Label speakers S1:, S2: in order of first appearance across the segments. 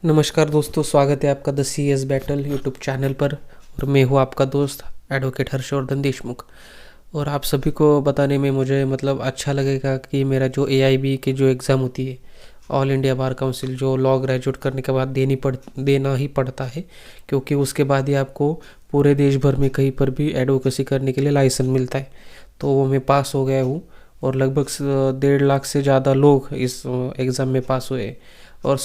S1: नमस्कार दोस्तों, स्वागत है आपका the C S Battle YouTube channel पर। और मैं हूँ आपका दोस्त एडवोकेट हर्षवर्धन देशमुख। और आप सभी को बताने में मुझे अच्छा लगेगा कि मेरा जो AIB की जो एग्ज़ाम होती है, ऑल इंडिया बार काउंसिल, जो लॉ ग्रेजुएट करने के बाद देना ही पड़ता है, क्योंकि उसके बाद ही आपको पूरे देश भर में कहीं पर भी एडवोकेसी करने के लिए लाइसेंस मिलता है। तो वो मैं पास हो गया हूँ और लगभग 1.5 लाख से ज़्यादा लोग इस एग्ज़ाम में पास हुए। और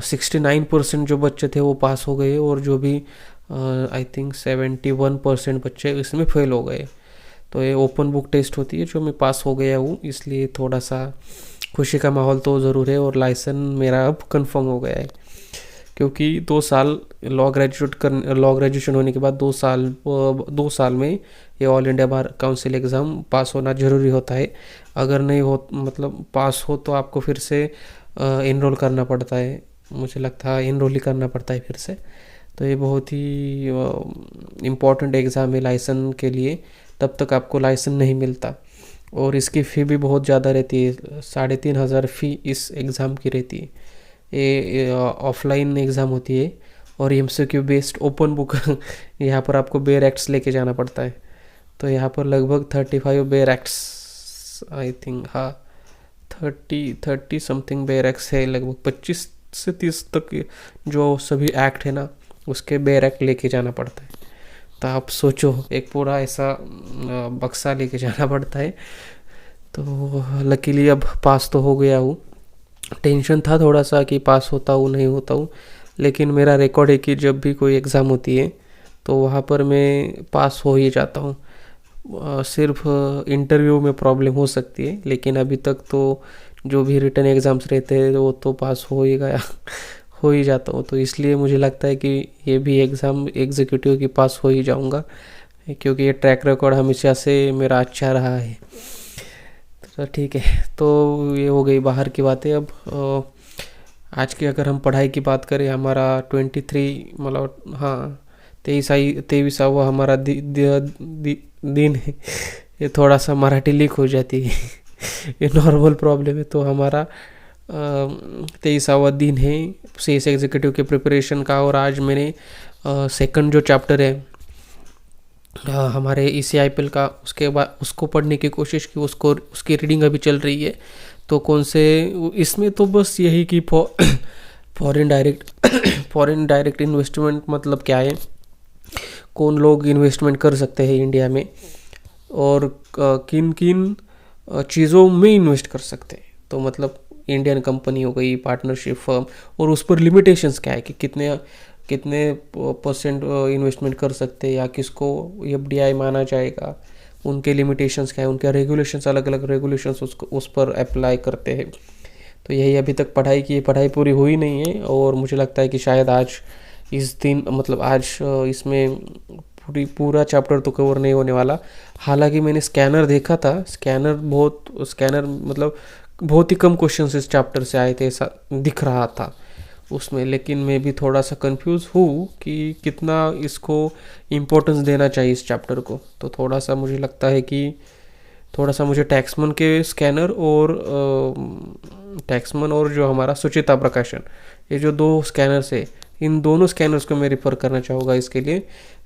S1: 69% जो बच्चे थे वो पास हो गए, और जो भी आई थिंक 71% बच्चे इसमें फेल हो गए। तो ये ओपन बुक टेस्ट होती है जो मैं पास हो गया हूँ, इसलिए थोड़ा सा खुशी का माहौल तो ज़रूर है। और लाइसेंस मेरा अब कंफर्म हो गया है, क्योंकि 2 साल लॉ ग्रेजुएशन होने के बाद 2 साल में ये all India bar council exam pass होना ज़रूरी होता है। अगर नहीं हो पास हो तो आपको फिर से इनरोल करना पड़ता है। मुझे लगता है इनरोल ही करना पड़ता है फिर से। तो ये बहुत ही इम्पॉर्टेंट एग्ज़ाम है लाइसेंस के लिए। तब तक आपको लाइसेंस नहीं मिलता, और इसकी फ़ी भी बहुत ज़्यादा रहती है। 3,500 फ़ी इस एग्ज़ाम की रहती है। ये ऑफलाइन एग्ज़ाम होती है और MCQ बेस्ड ओपन बुक यहाँ पर आपको बेयर एक्ट्स लेके जाना पड़ता है। तो यहाँ पर लगभग 35 बेयर एक्ट्स, आई थिंक, हाँ, 30 समथिंग बेयर एक्ट्स है। लगभग 25 से 30 तक जो सभी एक्ट है ना, उसके बेयर एक्ट लेके जाना पड़ता है। तो आप सोचो, एक पूरा ऐसा बक्सा लेके जाना पड़ता है। तो लकीली अब पास तो हो गया हूँ। टेंशन था थोड़ा सा कि पास होता हूँ नहीं होता हूँ, लेकिन मेरा रिकॉर्ड है कि जब भी कोई एग्ज़ाम होती है तो वहाँ पर मैं पास हो ही जाता हूँ। सिर्फ इंटरव्यू में प्रॉब्लम हो सकती है, लेकिन अभी तक तो जो भी रिटन एग्ज़ाम्स रहते हैं वो तो पास हो ही गया हो ही जाता हूँ। तो इसलिए मुझे लगता है कि ये भी एग्ज़ाम एग्जीक्यूटिव की पास हो ही जाऊँगा, क्योंकि ये ट्रैक रिकॉर्ड हमेशा से मेरा अच्छा रहा है। तो ठीक है, तो ये हो गई बाहर की बातें। अब आज की अगर हम पढ़ाई की बात करें, हमारा 23 हाँ, 23वां हमारा दिन है। ये थोड़ा सा मराठी लीक हो जाती है ये नॉर्मल प्रॉब्लम है। तो हमारा 23वां दिन है CS एग्जीक्यूटिव के प्रिपरेशन का। और आज मैंने सेकंड जो चैप्टर है हमारे ECIPL का, उसके बाद उसको पढ़ने की कोशिश की। उसकी रीडिंग अभी चल रही है। तो कौन से इसमें तो बस यही कि फॉरेन डायरेक्ट इन्वेस्टमेंट मतलब क्या है, कौन लोग इन्वेस्टमेंट कर सकते हैं इंडिया में, और किन किन चीज़ों में इन्वेस्ट कर सकते हैं। तो इंडियन कंपनी हो गई, पार्टनरशिप फर्म, और उस पर लिमिटेशंस क्या है कि कितने परसेंट इन्वेस्टमेंट कर सकते हैं, या किसको FDI माना जाएगा, उनके लिमिटेशंस क्या है, उनके रेगुलेशंस, अलग अलग रेगुलेशंस उस पर अप्लाई करते हैं। तो यही अभी तक पढ़ाई पूरी हुई नहीं है। और मुझे लगता है कि शायद आज इस दिन आज इसमें पूरा चैप्टर तो कवर नहीं होने वाला। हालांकि मैंने स्कैनर देखा था, स्कैनर बहुत ही कम क्वेश्चंस इस चैप्टर से आए थे, ऐसा दिख रहा था उसमें। लेकिन मैं भी थोड़ा सा कंफ्यूज हूँ कि कितना इसको इम्पोर्टेंस देना चाहिए इस चैप्टर को। तो थोड़ा सा मुझे लगता है कि मुझे टैक्समन और जो हमारा सुचिता प्रकाशन, ये जो 2 स्कैनर्स है, इन दोनों स्कैनर्स को मैं रिफ़र करना चाहूँगा इसके लिए,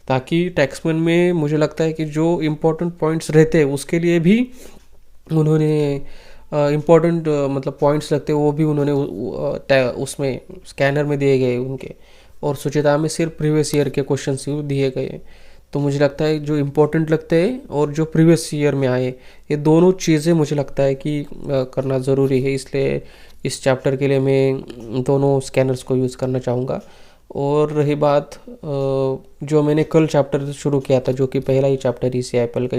S1: ताकि टैक्समन में मुझे लगता है कि जो इम्पोर्टेंट पॉइंट्स रहते हैं उसके लिए भी उन्होंने इम्पोर्टेंट पॉइंट्स लगते हैं वो भी उन्होंने उसमें स्कैनर में दिए गए उनके। और सुचिता में सिर्फ प्रीवियस ईयर के क्वेश्चंस ही दिए गए। तो मुझे लगता है जो इम्पोर्टेंट लगते हैं और जो प्रीवियस ईयर में आए, ये दोनों चीज़ें मुझे लगता है कि करना ज़रूरी है। इसलिए इस चैप्टर के लिए मैं दोनों स्कैनर्स को यूज़ करना चाहूँगा। और रही बात जो मैंने कल चैप्टर शुरू किया था, जो कि पहला ही चैप्टर ECIPL का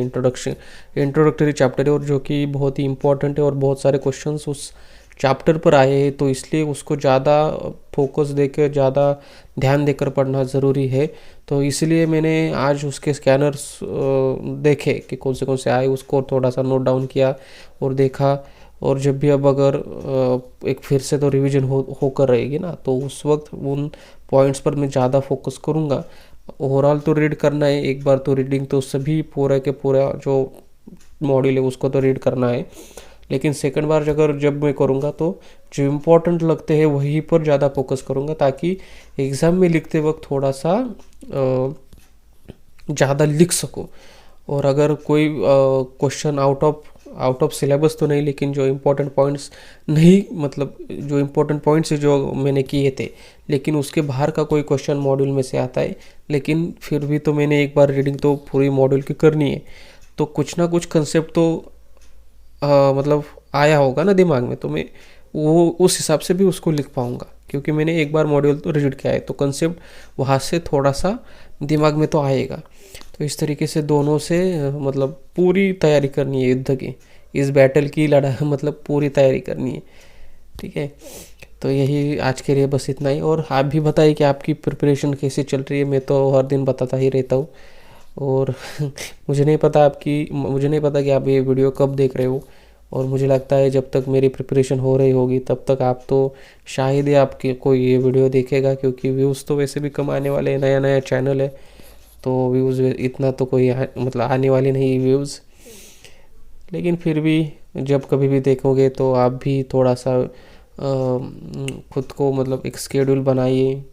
S1: इंट्रोडक्टरी चैप्टर है, और जो कि बहुत ही इम्पोर्टेंट है, और बहुत सारे क्वेश्चंस उस चैप्टर पर आए हैं। तो इसलिए उसको ज़्यादा फोकस देकर, ज़्यादा ध्यान देकर पढ़ना ज़रूरी है। तो इसलिए मैंने आज उसके स्कैनर्स देखे कि कौन से आए, उसको थोड़ा सा नोट डाउन किया और देखा। और जब भी अब अगर एक फिर से तो रिवीजन होकर रहेगी ना, तो उस वक्त उन पॉइंट्स पर मैं ज़्यादा फोकस करूँगा। ओवरऑल तो रीड करना है, एक बार तो रीडिंग तो सभी पूरा के पूरा जो मॉड्यूल है उसको तो रीड करना है। लेकिन सेकंड बार अगर जब मैं करूँगा तो जो इम्पोर्टेंट लगते हैं वहीं पर ज़्यादा फोकस करूँगा, ताकि एग्ज़ाम में लिखते वक्त थोड़ा सा ज़्यादा लिख सको। और अगर कोई क्वेश्चन आउट ऑफ सिलेबस तो नहीं, लेकिन जो इम्पोर्टेंट पॉइंट्स नहीं, मतलब जो इम्पोर्टेंट पॉइंट्स जो मैंने किए थे लेकिन उसके बाहर का कोई क्वेश्चन मॉड्यूल में से आता है, लेकिन फिर भी तो मैंने एक बार रीडिंग तो पूरी मॉड्यूल की करनी है, तो कुछ ना कुछ कंसेप्ट तो मतलब आया होगा ना दिमाग में, तो मैं वो उस हिसाब से भी उसको लिख पाऊँगा, क्योंकि मैंने एक बार मॉड्यूल तो रीड किया है, तो कंसेप्ट वहाँ से थोड़ा सा दिमाग में तो आएगा। तो इस तरीके से दोनों से मतलब पूरी तैयारी करनी है युद्ध की, इस बैटल की लड़ा मतलब पूरी तैयारी करनी है। ठीक है, तो यही आज के लिए बस इतना ही। और आप भी बताइए कि आपकी प्रिपरेशन कैसी चल रही है। मैं तो हर दिन बताता ही रहता हूँ, और मुझे नहीं पता कि आप ये वीडियो कब देख रहे हो, और मुझे लगता है जब तक मेरी प्रिपरेशन हो रही होगी तब तक आप तो शायद ही आपके कोई ये वीडियो देखेगा, क्योंकि व्यूज़ तो वैसे भी कम आने वाले हैं, नया नया चैनल है, तो व्यूज़ इतना तो कोई मतलब आने वाली नहीं व्यूज़। लेकिन फिर भी जब कभी भी देखोगे तो आप भी थोड़ा सा खुद को मतलब एक स्केड्यूल बनाइए।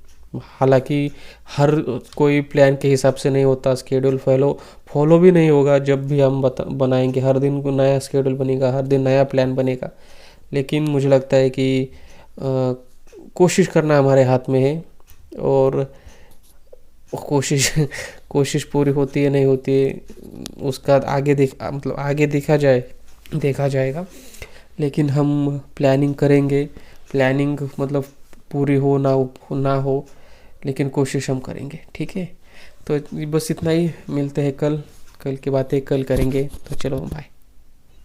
S1: हालांकि हर कोई प्लान के हिसाब से नहीं होता, स्केड्यूल फॉलो भी नहीं होगा। जब भी हम बनाएंगे हर दिन को नया स्केड्यूल बनेगा, हर दिन नया प्लान बनेगा, लेकिन मुझे लगता है कि कोशिश करना हमारे हाथ में है, और कोशिश कोशिश पूरी होती है नहीं होती है उसका आगे देखा जाएगा। लेकिन हम प्लानिंग करेंगे, प्लानिंग मतलब पूरी हो ना हो, लेकिन कोशिश हम करेंगे। ठीक है, तो बस इतना ही, मिलते हैं कल की बातें कल करेंगे। तो चलो बाय।